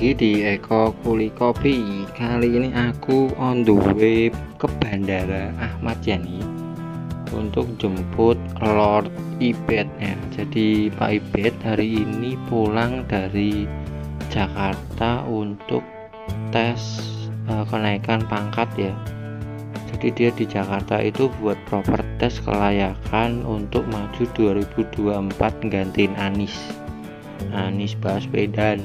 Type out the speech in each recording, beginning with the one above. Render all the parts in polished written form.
lagi di Eko Kuli Kopi. Kali ini aku on the way ke Bandara Ahmad Yani untuk jemput Lord Ibet ya. Jadi Pak Ibet hari ini pulang dari Jakarta untuk tes kenaikan pangkat ya. Jadi dia di Jakarta itu buat proper tes kelayakan untuk maju 2024 gantiin Anies Baswedan.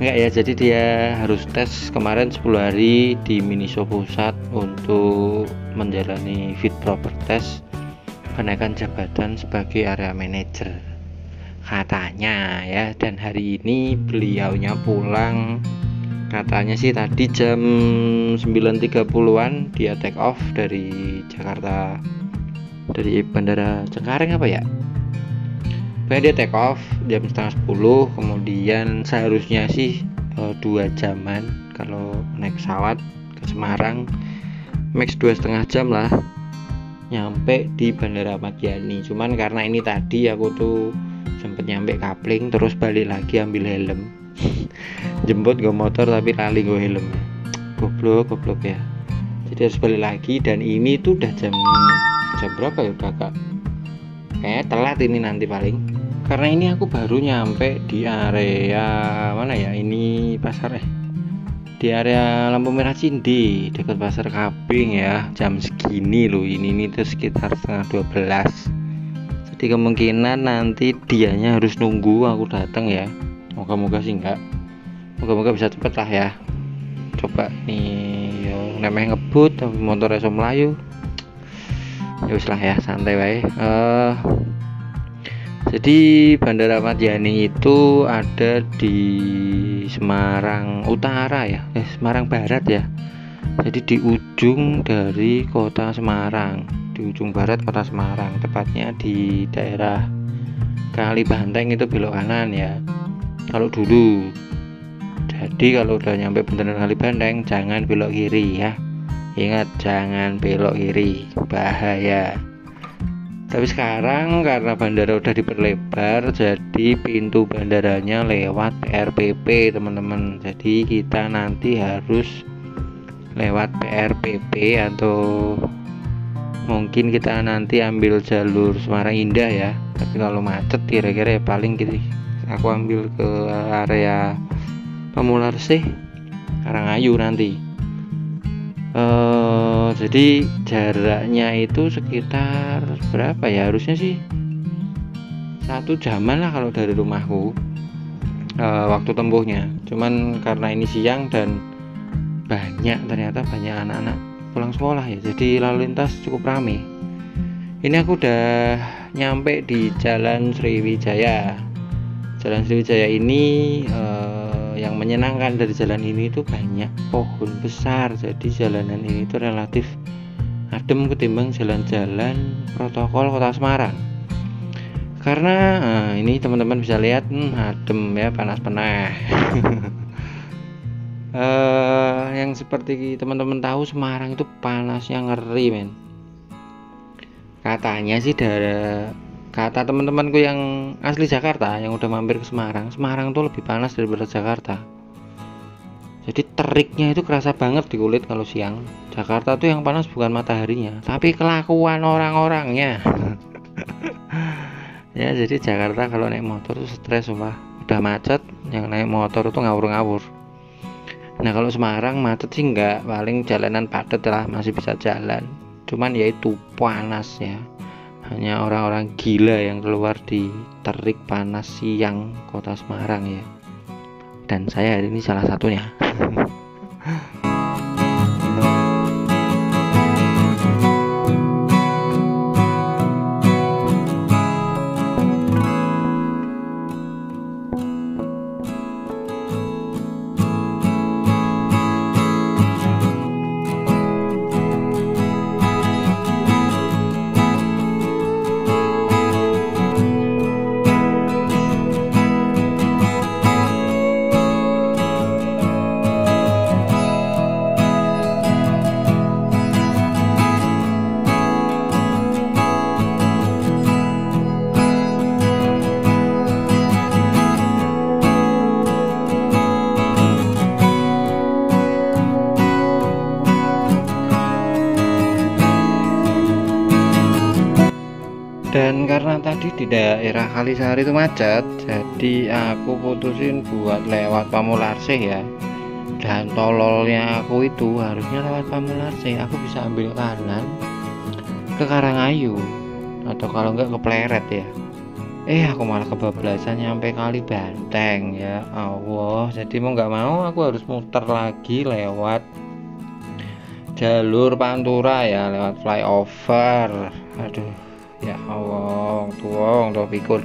Enggak ya, jadi dia harus tes kemarin 10 hari di Miniso Pusat untuk menjalani fit proper test kenaikan jabatan sebagai area manager katanya ya. Dan hari ini beliaunya pulang katanya sih tadi jam 9.30an dia take off dari Jakarta, dari Bandara Cengkareng apa ya, dia take off jam setengah 10. Kemudian seharusnya sih 2 jaman kalau naik pesawat ke Semarang, max 2,5 jam lah nyampe di Bandara Ahmad Yani. Cuman karena ini tadi aku tuh sempet nyampe Kapling terus balik lagi ambil helm. Jemput gue motor tapi lali gue helm, goblok ya. Jadi harus balik lagi, dan ini tuh udah jam berapa ya, udah agak kayak telat ini nanti paling, karena ini aku baru nyampe di area mana ya, ini pasar di area lampu merah Cindi dekat pasar Kapling ya. Jam segini loh, ini tuh sekitar setengah 12. Jadi kemungkinan nanti dianya harus nunggu aku datang ya. Moga-moga sih enggak, moga-moga bisa cepet lah ya. Coba nih yo nemeh ngebut tapi motor iso melayu ya wis lah ya, santai wae. Jadi Bandara Ahmad Yani itu ada di Semarang Utara ya, Semarang Barat ya. Jadi di ujung dari kota Semarang, di ujung barat kota Semarang, tepatnya di daerah Kali Banteng itu belok kanan ya kalau dulu. Jadi kalau udah nyampe Bundaran Kali Banteng jangan belok kiri ya, ingat jangan belok kiri, bahaya. Tapi sekarang karena bandara udah diperlebar, jadi pintu bandaranya lewat PRPP teman-teman. Jadi kita nanti harus lewat PRPP atau mungkin kita nanti ambil jalur Semarang Indah ya. Tapi kalau macet kira-kira ya paling gitu aku ambil ke area Pamularsih, Karangayu nanti. Jadi jaraknya itu sekitar berapa ya, harusnya sih 1 jaman lah kalau dari rumahku waktu tempuhnya. Cuman karena ini siang dan ternyata banyak anak-anak pulang sekolah ya, jadi lalu lintas cukup ramai. Ini aku udah nyampe di Jalan Sriwijaya. Jalan Sriwijaya ini yang menyenangkan dari jalan ini itu banyak pohon besar. Jadi jalanan ini itu relatif adem ketimbang jalan-jalan protokol kota Semarang. Karena ini teman-teman bisa lihat adem ya, panas-panas. Yang seperti teman-teman tahu Semarang itu panasnya ngeri men. Katanya sih dari kata teman-temanku yang asli Jakarta yang udah mampir ke Semarang tuh lebih panas daripada Jakarta. Jadi teriknya itu kerasa banget di kulit kalau siang. Jakarta tuh yang panas bukan mataharinya, tapi kelakuan orang-orangnya. Ya, jadi Jakarta kalau naik motor tuh stres sumpah. Udah macet, yang naik motor tuh ngawur-ngawur. Nah kalau Semarang macet sih enggak, paling jalanan padat lah masih bisa jalan. Cuman ya itu panas ya. Hanya orang-orang gila yang keluar di terik panas siang kota Semarang ya. Dan saya ini salah satunya. Dan karena tadi di daerah Kalisari itu macet, jadi aku putusin buat lewat Pamularsih ya. Dan tololnya aku itu harusnya lewat Pamularsih, aku bisa ambil kanan ke Karangayu atau kalau enggak ke Pleret ya. Aku malah kebablasan nyampe Kalibanteng ya Allah. Jadi mau nggak mau aku harus muter lagi lewat jalur Pantura ya, lewat flyover. Aduh ya Allah, tuang pikun.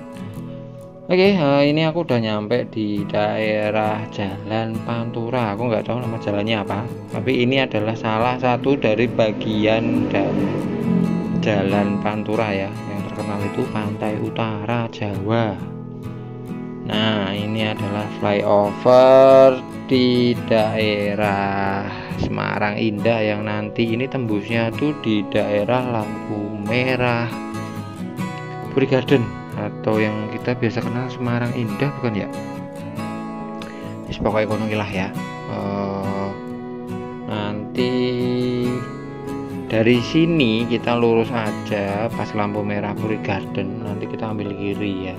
Ini aku udah nyampe di daerah Jalan Pantura. Aku nggak tahu nama jalannya apa, tapi ini adalah salah satu dari bagian dari Jalan Pantura ya. Terkenal itu Pantai Utara Jawa. Nah, ini adalah flyover di daerah Semarang Indah yang nanti ini tembusnya tuh di daerah lampu merah Puri Garden atau yang kita biasa kenal Semarang Indah, bukan ya? Pokoknya kono lah ya. Nanti dari sini kita lurus aja pas lampu merah Puri Garden, nanti kita ambil kiri ya.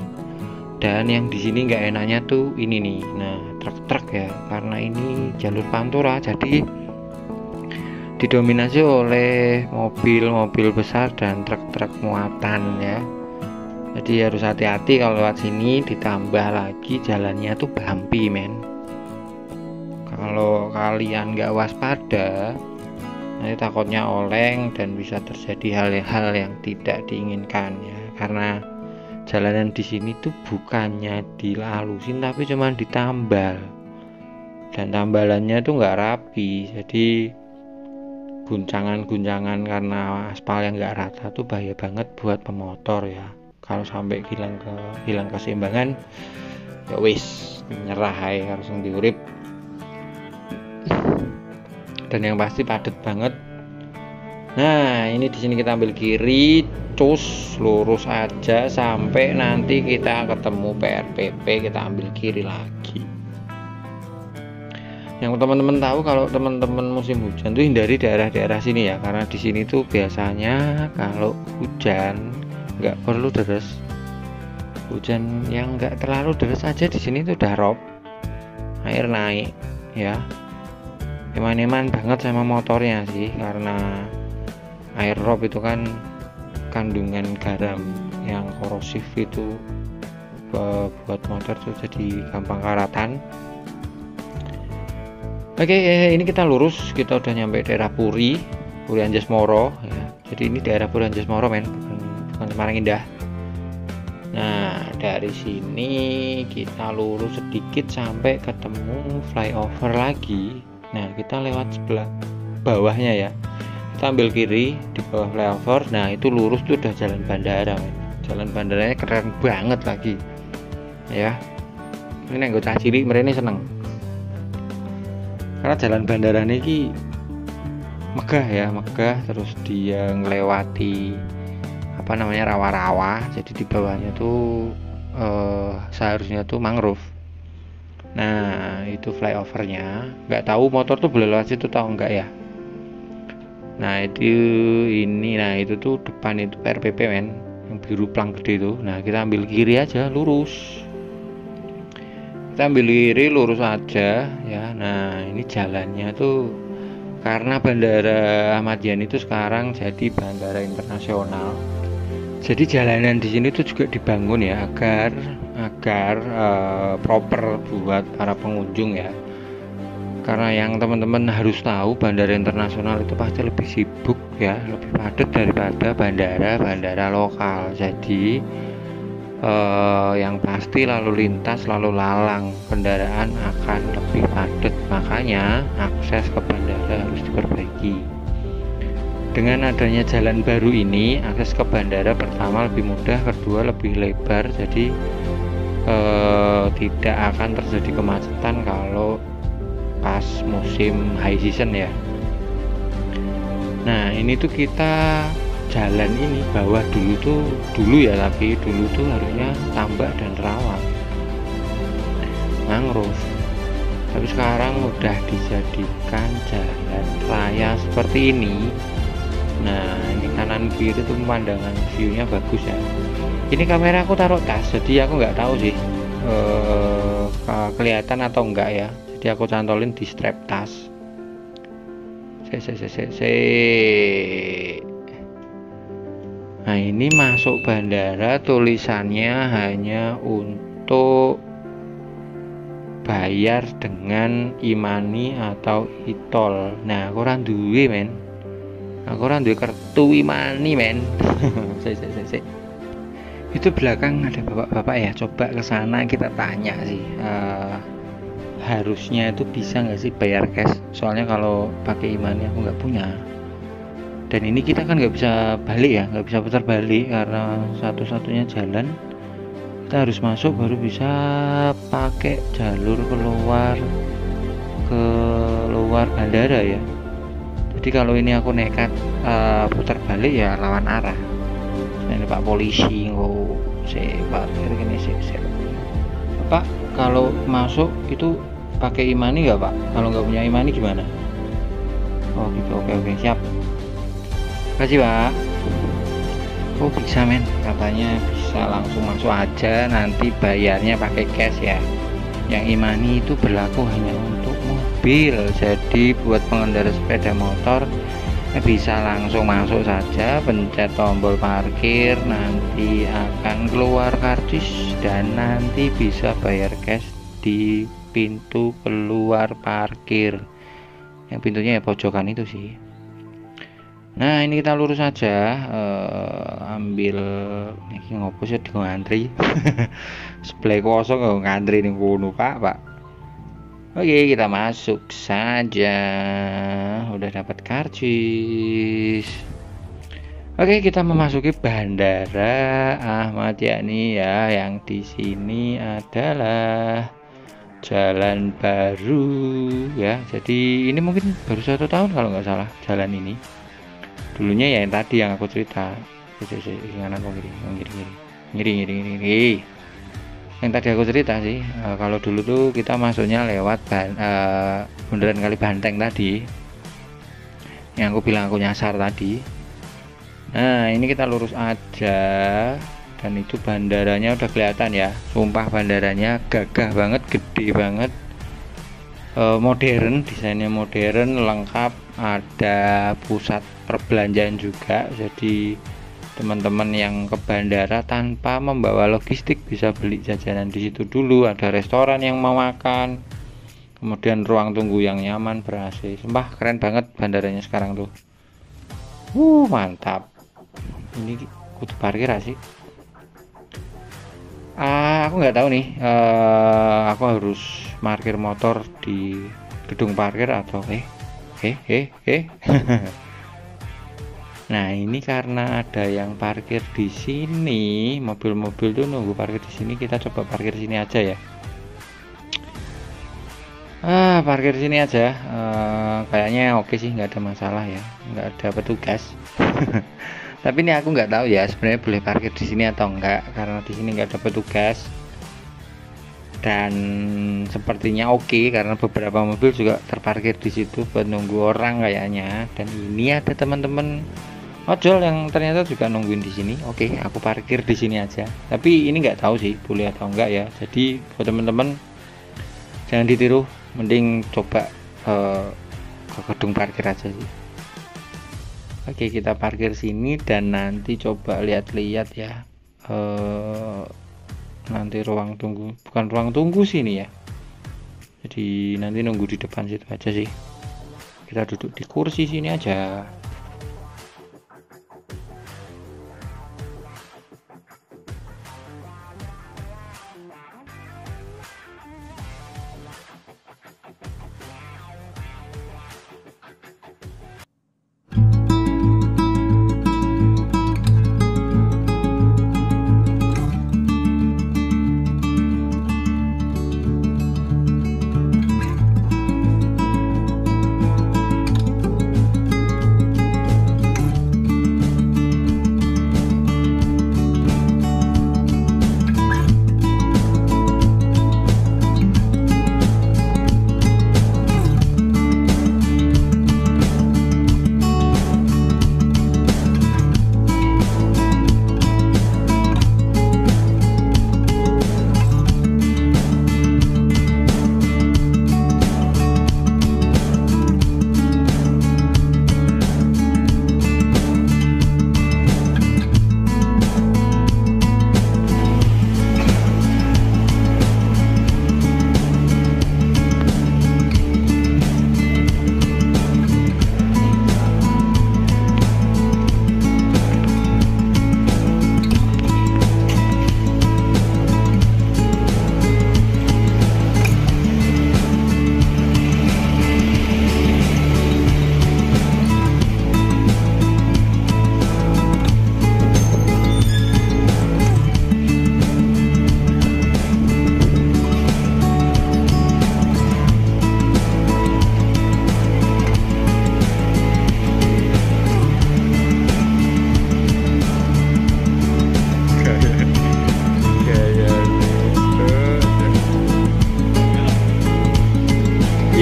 Dan yang di sini nggak enaknya tuh ini nih, nah truk-truk ya, karena ini jalur Pantura jadi didominasi oleh mobil-mobil besar dan truk-truk muatan ya. Jadi harus hati-hati kalau lewat sini, ditambah lagi jalannya tuh bumpy men. Kalau kalian nggak waspada, nanti takutnya oleng dan bisa terjadi hal-hal yang tidak diinginkan ya. Karena jalanan di sini tuh bukannya dilalusin tapi cuma ditambal, dan tambalannya tuh nggak rapi. Jadi guncangan-guncangan karena aspal yang nggak rata tuh bahaya banget buat pemotor ya. Kalau sampai hilang keseimbangan ya wis nyerah ae harus diurip. Dan yang pasti padat banget. Nah, ini di sini kita ambil kiri, cus lurus aja sampai nanti kita ketemu PRPP, kita ambil kiri lagi. Yang teman-teman tahu, kalau teman-teman musim hujan tuh hindari daerah-daerah sini ya, karena di sini tuh biasanya kalau hujan nggak perlu deres. Hujan yang nggak terlalu deres aja di sini tuh udah rob, air naik ya. Eman-eman banget sama motornya sih, karena air rob itu kan kandungan garam yang korosif itu buat motor tuh jadi gampang karatan. Ini kita lurus, kita udah nyampe daerah Puri Anjas-Moro ya. Jadi ini daerah Puri Anjas-Moro men, bukan Semarang Indah. Nah, dari sini kita lurus sedikit sampai ketemu flyover lagi. Nah, kita lewat sebelah bawahnya ya. Kita ambil kiri di bawah flyover. Nah, itu lurus tuh udah jalan bandara men. Jalan bandaranya keren banget lagi ya. Ini anggota cilik mereka seneng, karena jalan bandara ini megah ya, megah. Terus dia ngelewati rawa-rawa. Jadi di bawahnya tuh seharusnya tuh mangrove. Nah, itu flyovernya. Nggak tahu motor tuh boleh lewat situ tahu nggak ya? Nah, itu tuh depan itu PRPP men, yang biru plang gede itu. Nah, kita ambil kiri aja, lurus. Kita ambil kiri, lurus aja ya. Nah, ini jalannya tuh karena Bandara Ahmad Yani itu sekarang jadi bandara internasional. Jadi jalanan di sini tuh juga dibangun ya agar proper buat para pengunjung ya. Karena yang teman-teman harus tahu, bandara internasional itu pasti lebih sibuk ya, lebih padat daripada bandara lokal. Jadi yang pasti lalu lintas, lalu lalang kendaraan akan lebih padat. Makanya akses ke bandara harus diperbaiki. Dengan adanya jalan baru ini, akses ke bandara pertama lebih mudah, kedua lebih lebar. Jadi tidak akan terjadi kemacetan kalau pas musim high season ya. Nah, ini tuh kita jalan ini bawah dulu ya, tapi dulu tuh harusnya tambak dan rawa mangrove, tapi sekarang udah dijadikan jalan raya seperti ini Nah ini kanan kiri itu pemandangan view-nya bagus ya. Ini kamera aku taruh tas, jadi aku nggak tahu sih kelihatan atau enggak ya. Jadi aku cantolin di strap tas. Nah ini masuk bandara, tulisannya hanya untuk bayar dengan e-money atau e-tol. Nah aku ora duwe men, aku ora duwe kartu e-money men. Itu belakang ada bapak-bapak ya, coba ke sana kita tanya sih. Harusnya itu bisa nggak sih bayar cash, soalnya kalau pakai e-money aku nggak punya. Dan ini kita kan nggak bisa balik ya, nggak bisa putar balik karena satu-satunya jalan kita harus masuk baru bisa pakai jalur keluar bandara ya. Jadi kalau ini aku nekat putar balik ya lawan arah. Nah, ini Pak polisi saya parkir gini sih. Pak kalau masuk itu pakai e-money nggak Pak? Kalau nggak punya e-money gimana? Oh gitu, oke siap. Makasih Pak. Oh bisa men, katanya bisa langsung masuk aja, nanti bayarnya pakai cash ya. Yang e-money itu berlaku hanya untuk mobil, jadi buat pengendara sepeda motor bisa langsung masuk saja, pencet tombol parkir, nanti akan keluar karcis dan nanti bisa bayar cash di pintu keluar parkir. Yang pintunya ya pojokan itu sih. Nah ini kita lurus aja, ambil ini ngopo sih di ngantri. Sebelah kosong nggak ngantri nih kono pak. Oke kita masuk saja, udah dapat karcis. Oke kita memasuki Bandara Ahmad Yani ya, yang di sini adalah jalan baru ya. Jadi ini mungkin baru 1 tahun kalau nggak salah jalan ini. Dulunya ya yang tadi yang aku cerita, ngiri. Yang tadi aku cerita sih, kalau dulu tuh kita masuknya lewat bundaran Kali Banteng tadi, yang aku bilang aku nyasar tadi. Nah ini kita lurus aja, dan itu bandaranya udah kelihatan ya. Sumpah bandaranya gagah banget, gede banget, modern, desainnya modern, lengkap, ada pusat perbelanjaan juga. Jadi teman-teman yang ke bandara tanpa membawa logistik bisa beli jajanan di situ dulu. Ada restoran yang mau makan, kemudian ruang tunggu yang nyaman ber-AC. Sumpah keren banget bandaranya sekarang tuh. Mantap. Ini kudu parkir sih. Aku nggak tahu nih, aku harus parkir motor di gedung parkir atau Nah ini karena ada yang parkir di sini, mobil-mobil tuh nunggu parkir di sini, kita coba parkir di sini aja ya. Parkir di sini aja, kayaknya oke sih, nggak ada masalah ya, nggak ada petugas. Tapi ini aku nggak tahu ya sebenarnya boleh parkir di sini atau enggak, karena di sini nggak ada petugas. Dan sepertinya oke, karena beberapa mobil juga terparkir di situ buat nunggu orang kayaknya. Dan ini ada teman-teman ojol yang ternyata juga nungguin di sini. Oke, aku parkir di sini aja. Tapi ini nggak tahu sih boleh atau enggak ya. Jadi buat teman-teman jangan ditiru, mending coba ke gedung parkir aja sih. Oke, kita parkir sini dan nanti coba lihat-lihat ya. Nanti ruang tunggu, bukan ruang tunggu sini ya. Jadi nanti nunggu di depan situ aja sih. Kita duduk di kursi sini aja.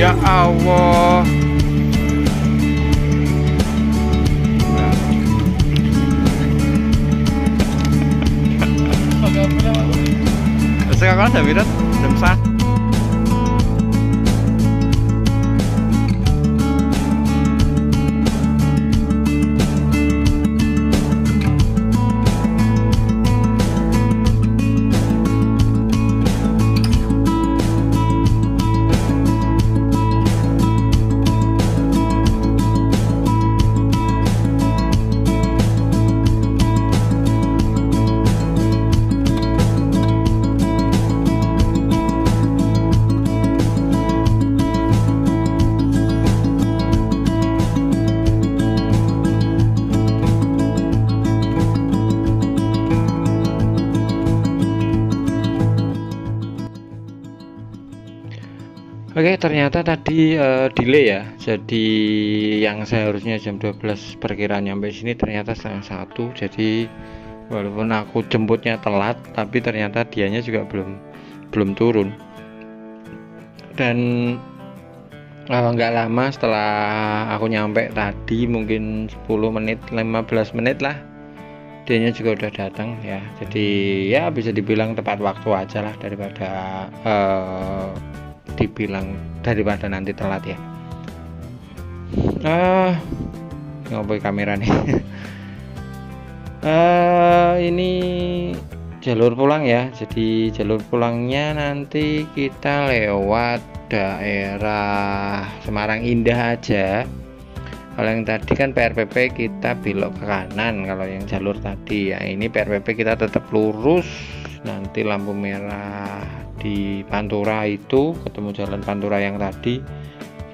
Ya Allah. Sekarang ada wirat jam sah. Oke, ternyata tadi delay ya. Jadi yang seharusnya jam 12 perkiraan nyampe sini ternyata setengah 1. Jadi walaupun aku jemputnya telat, tapi ternyata dianya juga belum turun. Dan nggak lama setelah aku nyampe tadi, mungkin 10 menit 15 menit lah, dianya juga udah datang ya. Jadi ya bisa dibilang tepat waktu aja lah, daripada nanti telat ya. Ngopi kamera nih. Ini jalur pulang ya. Jadi jalur pulangnya nanti kita lewat daerah Semarang Indah aja. Kalau yang tadi kan PRPP kita belok ke kanan. Kalau yang jalur tadi ya, ini PRPP kita tetap lurus. Nanti lampu merah di Pantura itu ketemu jalan Pantura yang tadi,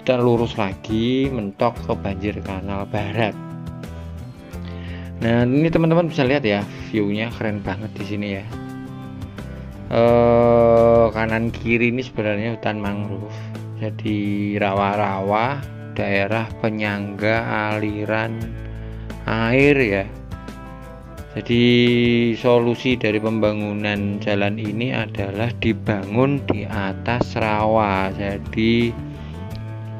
kita lurus lagi mentok ke Banjir Kanal Barat. Nah ini teman-teman bisa lihat ya, viewnya keren banget di sini ya. Kanan kiri ini sebenarnya hutan mangrove, jadi rawa-rawa, daerah penyangga aliran air ya. Jadi solusi dari pembangunan jalan ini adalah dibangun di atas rawa. Jadi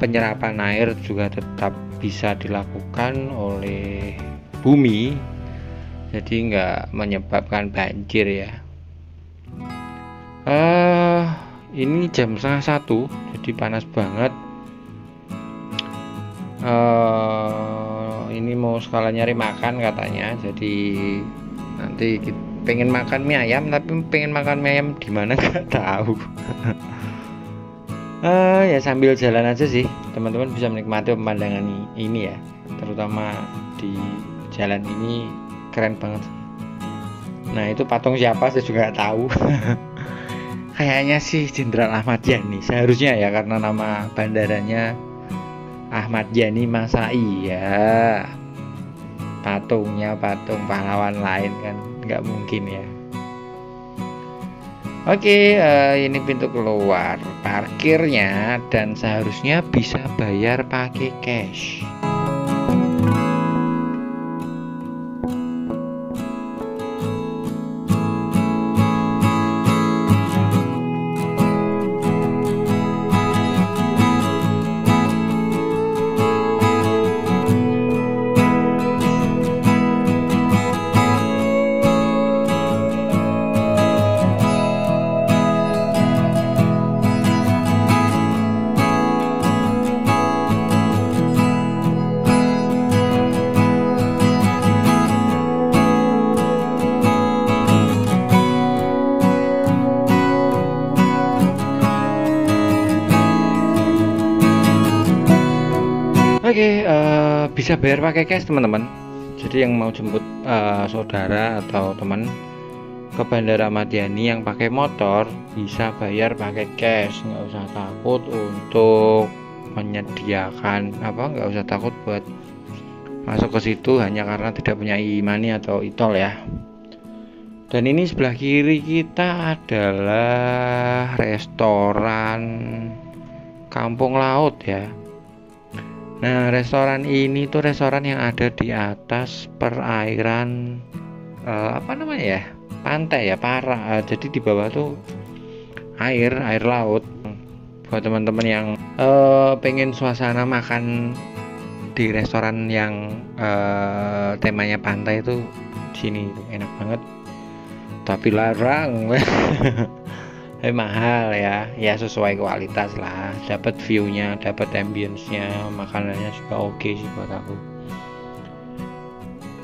penyerapan air juga tetap bisa dilakukan oleh bumi. Jadi nggak menyebabkan banjir ya. Ini jam setengah 1, jadi panas banget. Ini mau sekalian nyari makan katanya, jadi nanti pengen makan mie ayam, tapi pengen makan mie ayam di mana nggak tahu. Ya sambil jalan aja sih, teman-teman bisa menikmati pemandangan ini ya, terutama di jalan ini keren banget. Nah itu patung siapa saya juga nggak tahu. Kayaknya sih Jenderal Ahmad Yani seharusnya ya, karena nama bandaranya Ahmad Yani, masa iya patungnya patung pahlawan lain kan, nggak mungkin ya. Oke, ini pintu keluar parkirnya, dan seharusnya bisa bayar pakai cash. Oke, bisa bayar pakai cash teman-teman. Jadi yang mau jemput saudara atau teman ke Bandara Ahmad Yani yang pakai motor bisa bayar pakai cash, nggak usah takut untuk menyediakan nggak usah takut buat masuk ke situ hanya karena tidak punya e-money atau e-tol ya. Dan ini sebelah kiri kita adalah restoran Kampung Laut ya. Nah, restoran ini tuh restoran yang ada di atas perairan pantai ya, jadi di bawah tuh air laut. Buat teman-teman yang pengen suasana makan di restoran yang temanya pantai itu sini enak banget, tapi larang. Mahal ya sesuai kualitas lah, dapat view-nya, dapat ambience-nya, makanannya juga oke sih buat aku.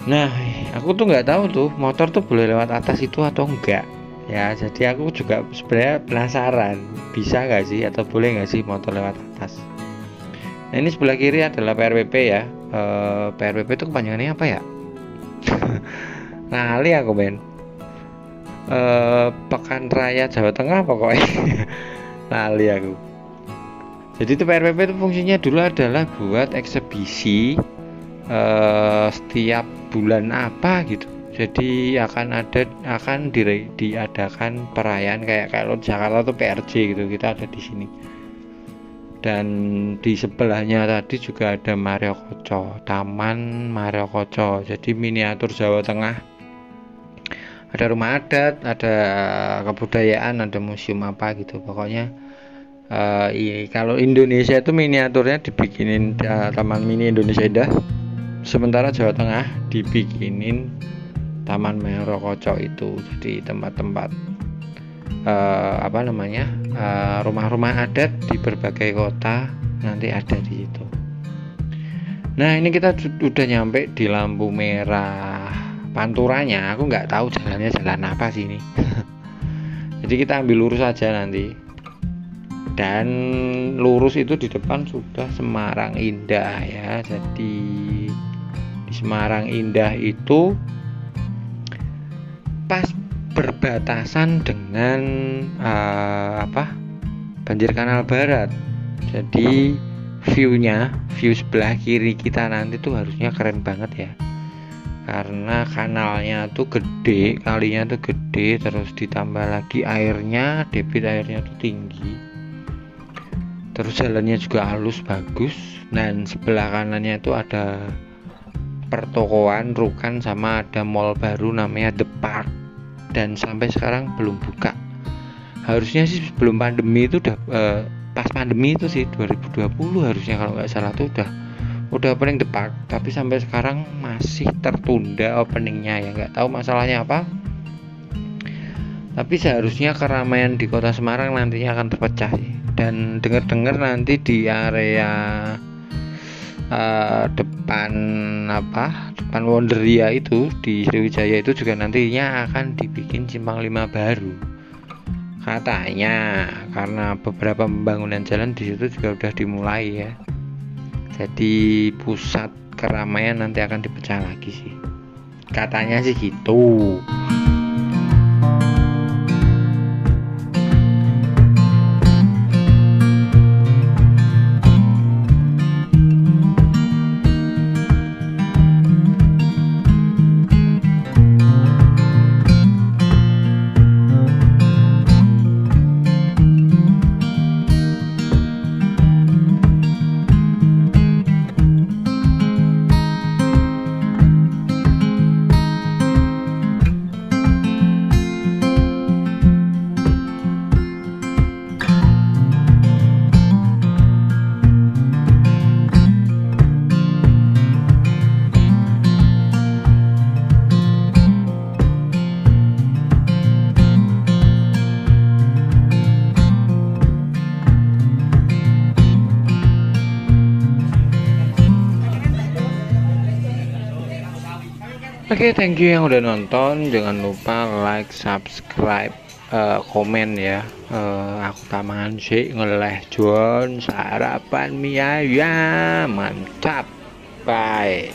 Nah, aku tuh nggak tahu tuh motor tuh boleh lewat atas itu atau enggak ya, jadi aku juga sebenarnya penasaran bisa nggak sih atau boleh nggak sih motor lewat atas. Nah, ini sebelah kiri adalah PRWP ya. PRWP itu kepanjangannya apa ya? Lali aku men. Pekan Raya Jawa Tengah pokoknya. Lali aku. Jadi itu PRWP itu fungsinya dulu adalah buat eksebisi setiap bulan apa gitu. Jadi akan diadakan perayaan kayak kalau Jakarta tuh PRJ gitu, kita ada di sini. Dan di sebelahnya tadi juga ada Mario Koco, Taman Mario Koco. Jadi miniatur Jawa Tengah. Ada rumah adat, ada kebudayaan, ada museum apa gitu. Pokoknya kalau Indonesia itu miniaturnya dibikinin Taman Mini Indonesia Indah. Sementara Jawa Tengah dibikinin Taman Mario Koco itu. Jadi tempat-tempat rumah-rumah adat di berbagai kota nanti ada di situ. Nah, ini kita udah nyampe di lampu merah Panturanya. Aku nggak tahu jalannya jalan apa sih ini. Jadi kita ambil lurus aja nanti, dan lurus itu di depan sudah Semarang Indah ya. Jadi di Semarang Indah itu pas berbatasan dengan Banjir Kanal Barat. Jadi view sebelah kiri kita nanti tuh harusnya keren banget ya, karena kanalnya tuh gede, kalinya tuh gede, terus ditambah lagi airnya, debit airnya tuh tinggi, terus jalannya juga halus bagus, dan sebelah kanannya itu ada pertokoan Rukan sama ada mall baru namanya The Park, dan sampai sekarang belum buka. Harusnya sih sebelum pandemi itu udah pas pandemi itu sih 2020 harusnya kalau nggak salah tuh udah opening The Park, tapi sampai sekarang masih tertunda openingnya ya, nggak tahu masalahnya apa. Tapi seharusnya keramaian di kota Semarang nantinya akan terpecah sih. Dan dengar-dengar nanti di area depan Wonderia itu di Sriwijaya itu juga nantinya akan dibikin simpang 5 baru katanya, karena beberapa pembangunan jalan di situ juga udah dimulai ya. Jadi pusat keramaian nanti akan dipecah lagi sih, katanya sih gitu. Oke, thank you yang udah nonton. Jangan lupa like, subscribe, komen ya. Aku taman sih ngeleh John sarapan mie ayam mantap. Bye.